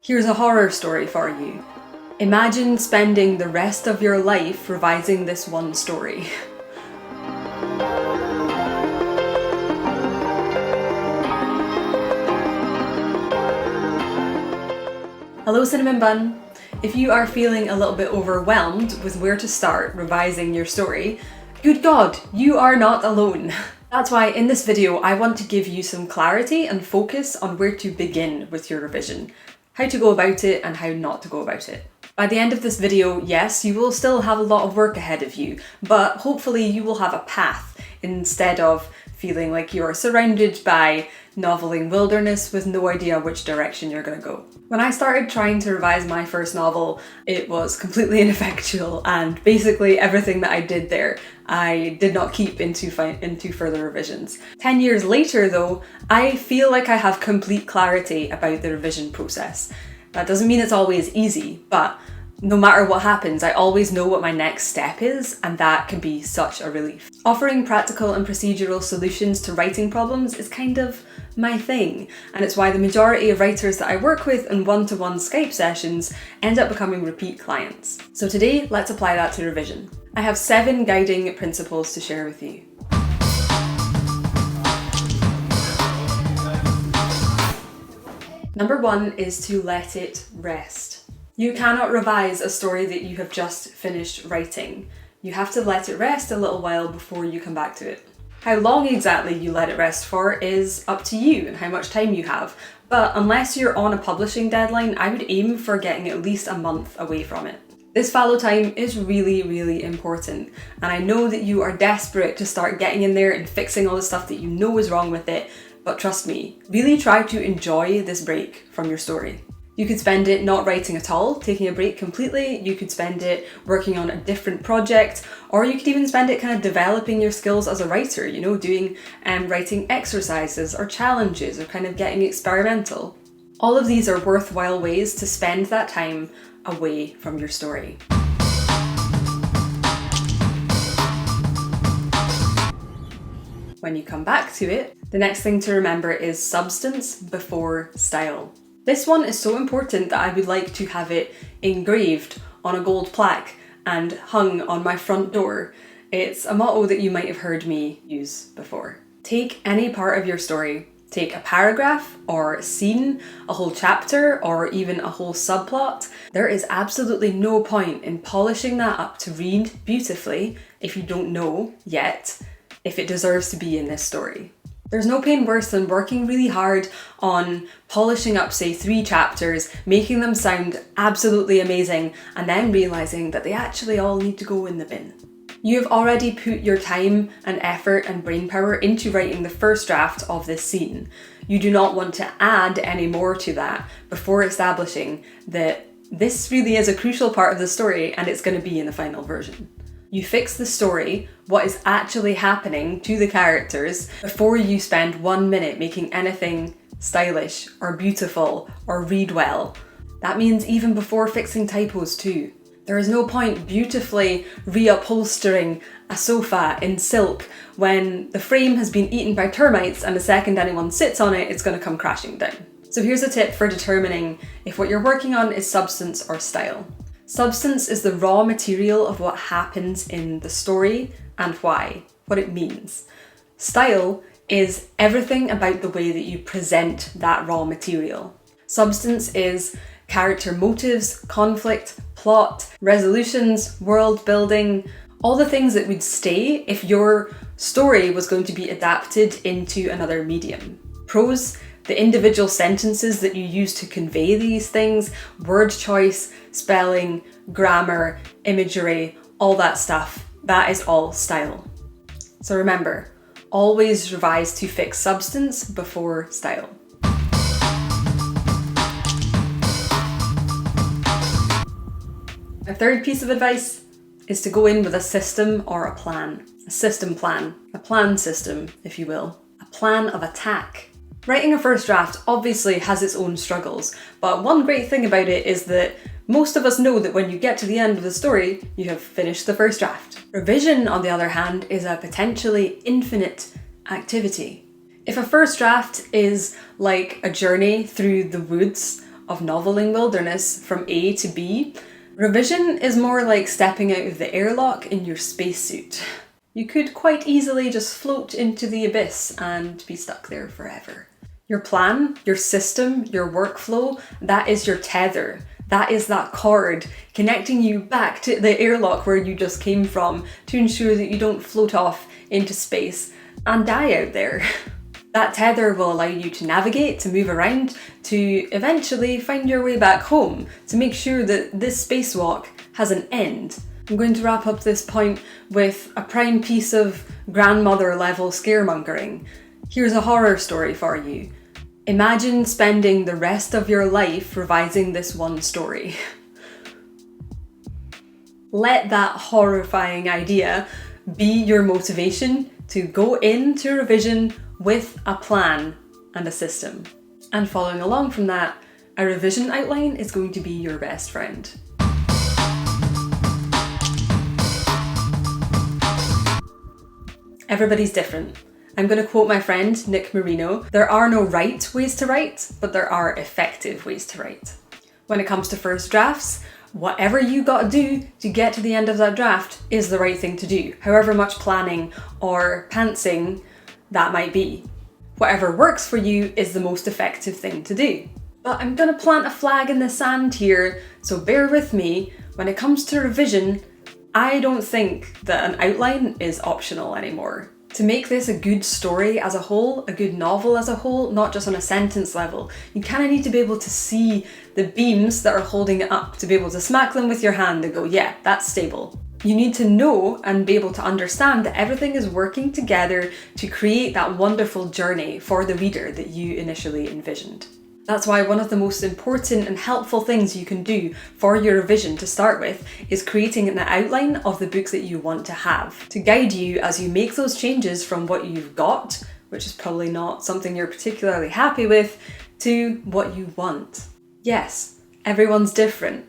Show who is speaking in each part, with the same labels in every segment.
Speaker 1: Here's a horror story for you. Imagine spending the rest of your life revising this one story. Hello Cinnamon Bun! If you are feeling a little bit overwhelmed with where to start revising your story, good God, you are not alone. That's why in this video I want to give you some clarity and focus on where to begin with your revision, how to go about it and how not to go about it. By the end of this video, yes, you will still have a lot of work ahead of you, but hopefully you will have a path instead of feeling like you are surrounded by noveling wilderness with no idea which direction you're going to go. When I started trying to revise my first novel, it was completely ineffectual, and basically everything that I did there I did not keep into further revisions. 10 years later though, I feel like I have complete clarity about the revision process. That doesn't mean it's always easy, but no matter what happens, I always know what my next step is, and that can be such a relief. Offering practical and procedural solutions to writing problems is kind of my thing, and it's why the majority of writers that I work with in one-to-one Skype sessions end up becoming repeat clients. So today, let's apply that to revision. I have 7 guiding principles to share with you. Number 1 is to let it rest. You cannot revise a story that you have just finished writing. You have to let it rest a little while before you come back to it. How long exactly you let it rest for is up to you and how much time you have, but unless you're on a publishing deadline, I would aim for getting at least a month away from it. This fallow time is really important, and I know that you are desperate to start getting in there and fixing all the stuff that you know is wrong with it, but trust me, really try to enjoy this break from your story. You could spend it not writing at all, taking a break completely. You could spend it working on a different project, or you could even spend it kind of developing your skills as a writer, you know, doing writing exercises or challenges or kind of getting experimental. All of these are worthwhile ways to spend that time away from your story. When you come back to it, the next thing to remember is substance before style. This one is so important that I would like to have it engraved on a gold plaque and hung on my front door. It's a motto that you might have heard me use before. Take any part of your story. Take a paragraph or a scene, a whole chapter, or even a whole subplot. There is absolutely no point in polishing that up to read beautifully if you don't know yet if it deserves to be in this story. There's no pain worse than working really hard on polishing up, say, 3 chapters, making them sound absolutely amazing, and then realising that they actually all need to go in the bin. You've already put your time and effort and brain power into writing the first draft of this scene. You do not want to add any more to that before establishing that this really is a crucial part of the story and it's going to be in the final version. You fix the story, what is actually happening to the characters, before you spend 1 minute making anything stylish or beautiful or read well. That means even before fixing typos too. There is no point beautifully reupholstering a sofa in silk when the frame has been eaten by termites and the second anyone sits on it, it's going to come crashing down. So here's a tip for determining if what you're working on is substance or style. Substance is the raw material of what happens in the story and why, what it means. Style is everything about the way that you present that raw material. Substance is character motives, conflict, plot, resolutions, world building, all the things that would stay if your story was going to be adapted into another medium. Prose, the individual sentences that you use to convey these things, word choice, spelling, grammar, imagery, all that stuff, that is all style. So remember, always revise to fix substance before style. A third piece of advice is to go in with a system or a plan. A system plan. A plan system, if you will. A plan of attack. Writing a first draft obviously has its own struggles, but one great thing about it is that most of us know that when you get to the end of the story, you have finished the first draft. Revision, on the other hand, is a potentially infinite activity. If a first draft is like a journey through the woods of noveling wilderness from A to B, revision is more like stepping out of the airlock in your spacesuit. You could quite easily just float into the abyss and be stuck there forever. Your plan, your system, your workflow, that is your tether. That is that cord connecting you back to the airlock where you just came from to ensure that you don't float off into space and die out there. That tether will allow you to navigate, to move around, to eventually find your way back home, to make sure that this spacewalk has an end. I'm going to wrap up this point with a prime piece of grandmother level scaremongering. Here's a horror story for you. Imagine spending the rest of your life revising this one story. Let that horrifying idea be your motivation to go into revision with a plan and a system. And following along from that, a revision outline is going to be your best friend. Everybody's different. I'm going to quote my friend Nick Marino, "There are no right ways to write, but there are effective ways to write." When it comes to first drafts, whatever you gotta do to get to the end of that draft is the right thing to do, however much planning or pantsing that might be. Whatever works for you is the most effective thing to do. But I'm gonna plant a flag in the sand here, so bear with me. When it comes to revision, I don't think that an outline is optional anymore. To make this a good story as a whole, a good novel as a whole, not just on a sentence level, you kind of need to be able to see the beams that are holding it up, to be able to smack them with your hand and go, yeah, that's stable. You need to know and be able to understand that everything is working together to create that wonderful journey for the reader that you initially envisioned. That's why one of the most important and helpful things you can do for your revision to start with is creating an outline of the book that you want to have, to guide you as you make those changes from what you've got, which is probably not something you're particularly happy with, to what you want. Yes, everyone's different.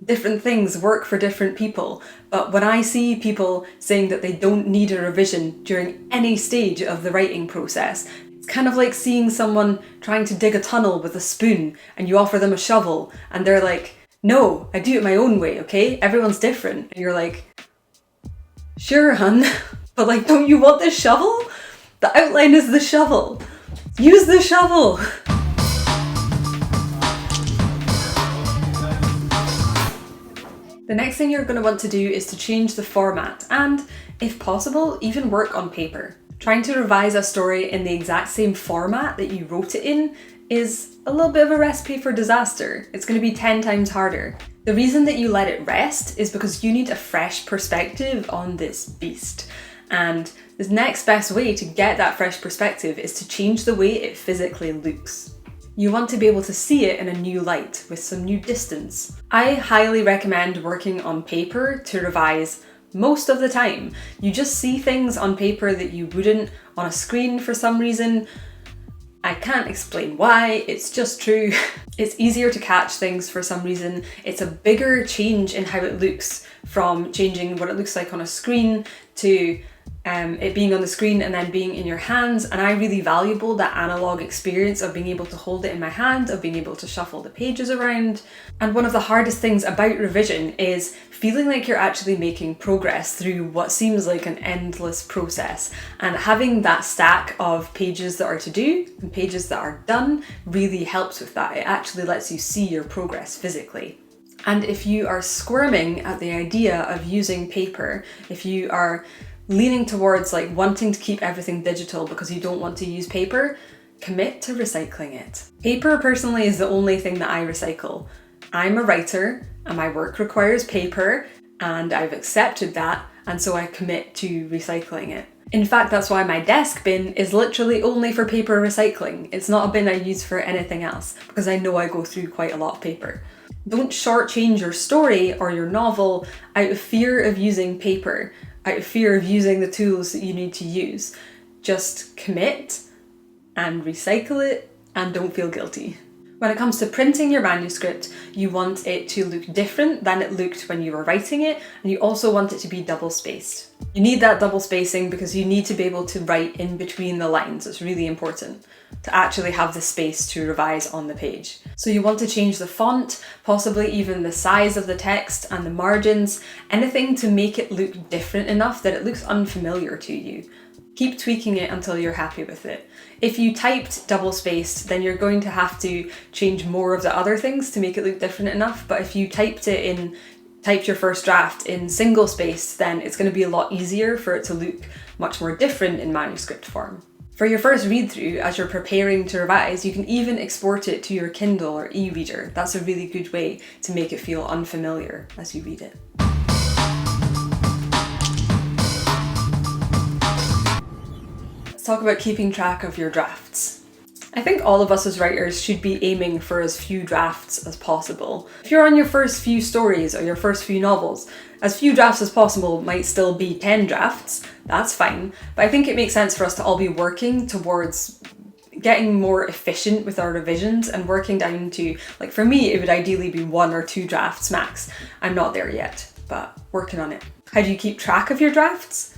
Speaker 1: Different things work for different people, but when I see people saying that they don't need a revision during any stage of the writing process, it's kind of like seeing someone trying to dig a tunnel with a spoon and you offer them a shovel and they're like, no, I do it my own way, okay? Everyone's different. And you're like, sure, hun, but like, don't you want this shovel? The outline is the shovel. Use the shovel. The next thing you're going to want to do is to change the format and, if possible, even work on paper. Trying to revise a story in the exact same format that you wrote it in is a little bit of a recipe for disaster. It's going to be 10 times harder. The reason that you let it rest is because you need a fresh perspective on this beast. And the next best way to get that fresh perspective is to change the way it physically looks. You want to be able to see it in a new light with some new distance. I highly recommend working on paper to revise most of the time. You just see things on paper that you wouldn't on a screen for some reason. I can't explain why, it's just true. It's easier to catch things for some reason. It's a bigger change in how it looks from changing what it looks like on a screen to it being on the screen and then being in your hands, and I really value that analog experience of being able to hold it in my hand, of being able to shuffle the pages around. And one of the hardest things about revision is feeling like you're actually making progress through what seems like an endless process, and having that stack of pages that are to do and pages that are done really helps with that. It actually lets you see your progress physically. And if you are squirming at the idea of using paper, if you are leaning towards like wanting to keep everything digital because you don't want to use paper, commit to recycling it. Paper personally is the only thing that I recycle. I'm a writer and my work requires paper and I've accepted that, and so I commit to recycling it. In fact, that's why my desk bin is literally only for paper recycling. It's not a bin I use for anything else because I know I go through quite a lot of paper. Don't shortchange your story or your novel out of fear of using paper, out of fear of using the tools that you need to use. Just commit and recycle it and don't feel guilty. When it comes to printing your manuscript, you want it to look different than it looked when you were writing it, and you also want it to be double spaced. You need that double spacing because you need to be able to write in between the lines. It's really important to actually have the space to revise on the page. So you want to change the font, possibly even the size of the text and the margins, anything to make it look different enough that it looks unfamiliar to you. Keep tweaking it until you're happy with it. If you typed double spaced, then you're going to have to change more of the other things to make it look different enough. But if you typed your first draft in single spaced, then it's going to be a lot easier for it to look much more different in manuscript form. For your first read through, as you're preparing to revise, you can even export it to your Kindle or e-reader. That's a really good way to make it feel unfamiliar as you read it. Let's talk about keeping track of your drafts. I think all of us as writers should be aiming for as few drafts as possible. If you're on your first few stories or your first few novels, as few drafts as possible might still be 10 drafts, that's fine, but I think it makes sense for us to all be working towards getting more efficient with our revisions and working down to, like for me, it would ideally be 1 or 2 drafts max. I'm not there yet, but working on it. How do you keep track of your drafts?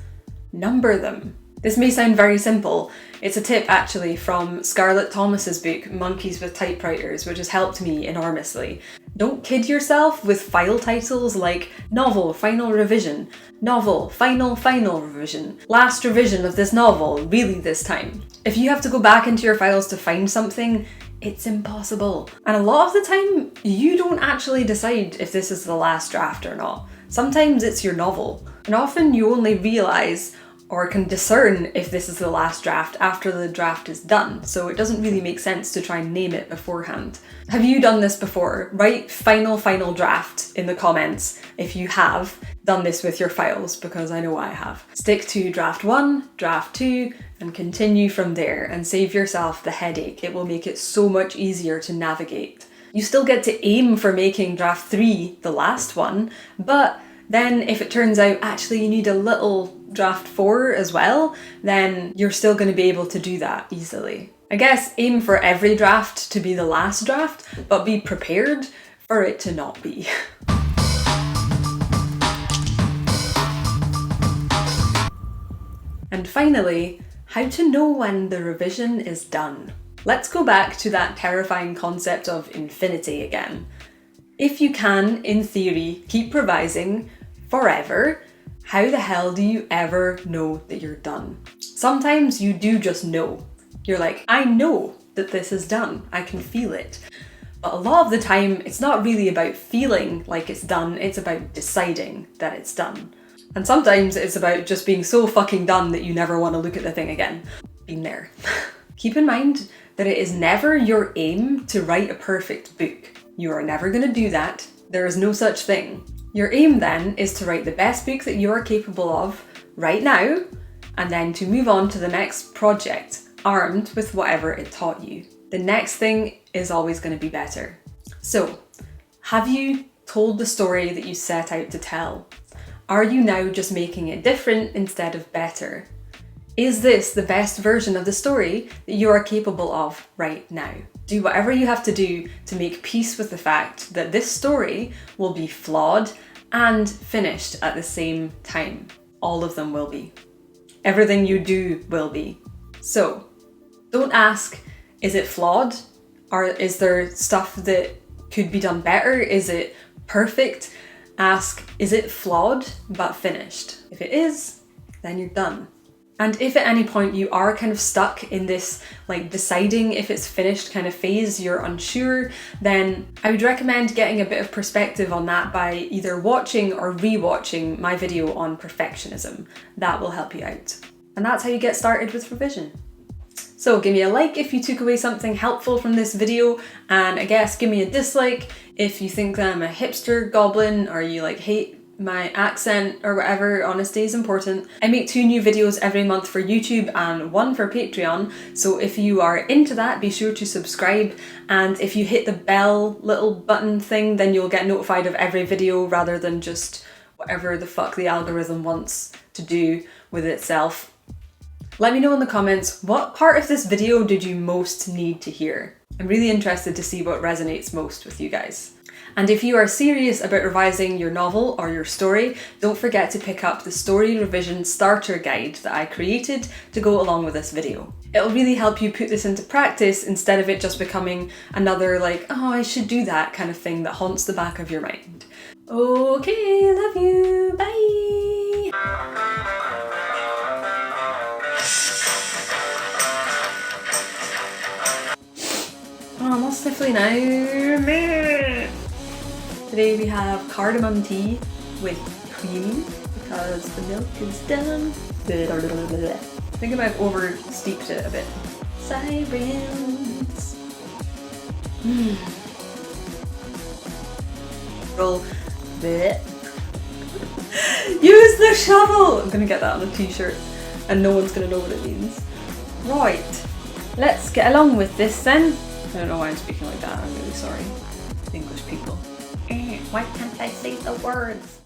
Speaker 1: Number them. This may sound very simple. It's a tip actually from Scarlett Thomas's book, Monkeys with Typewriters, which has helped me enormously. Don't kid yourself with file titles like novel, final revision, novel, final revision, last revision of this novel, really this time. If you have to go back into your files to find something, it's impossible. And a lot of the time, you don't actually decide if this is the last draft or not. Sometimes it's your novel. And often you only realise or can discern if this is the last draft after the draft is done, so it doesn't really make sense to try and name it beforehand. Have you done this before? Write final draft in the comments if you have done this with your files, because I know I have. Stick to draft 1, draft 2, and continue from there and save yourself the headache. It will make it so much easier to navigate. You still get to aim for making draft 3 the last one, but then if it turns out actually you need a little draft 4 as well, then you're still going to be able to do that easily. I guess aim for every draft to be the last draft, but be prepared for it to not be. And finally, how to know when the revision is done. Let's go back to that terrifying concept of infinity again. If you can, in theory, keep revising forever, how the hell do you ever know that you're done? Sometimes you do just know. You're like, I know that this is done. I can feel it. But a lot of the time, it's not really about feeling like it's done. It's about deciding that it's done. And sometimes it's about just being so fucking done that you never want to look at the thing again. Been there. Keep in mind that it is never your aim to write a perfect book. You are never going to do that. There is no such thing. Your aim then is to write the best book that you are capable of right now, and then to move on to the next project, armed with whatever it taught you. The next thing is always going to be better. So, have you told the story that you set out to tell? Are you now just making it different instead of better? Is this the best version of the story that you are capable of right now? Do whatever you have to do to make peace with the fact that this story will be flawed and finished at the same time. All of them will be. Everything you do will be. So, don't ask, is it flawed? Or is there stuff that could be done better? Is it perfect? Ask, is it flawed but finished? If it is, then you're done. And if at any point you are kind of stuck in this like deciding if it's finished kind of phase, you're unsure, then I would recommend getting a bit of perspective on that by either watching or re-watching my video on perfectionism. That will help you out. And that's how you get started with revision. So give me a like if you took away something helpful from this video, and I guess give me a dislike if you think that I'm a hipster goblin or you like hate my accent or whatever. Honesty is important. I make 2 new videos every month for YouTube and 1 for Patreon, so if you are into that, be sure to subscribe, and if you hit the bell little button thing, then you'll get notified of every video rather than just whatever the fuck the algorithm wants to do with itself. Let me know in the comments, what part of this video did you most need to hear? I'm really interested to see what resonates most with you guys. And if you are serious about revising your novel or your story, don't forget to pick up the Story Revision Starter Guide that I created to go along with this video. It'll really help you put this into practice instead of it just becoming another like, oh, I should do that kind of thing that haunts the back of your mind. Okay, love you, bye! Oh, I'm all sniffly now. Today we have cardamom tea with cream because the milk is done. I think I might have over steeped it a bit. Sirens. Roll. Use the shovel! I'm gonna get that on a t-shirt and no one's gonna know what it means. Right, let's get along with this then. I don't know why I'm speaking like that, I'm really sorry. English people. Why can't I say the words?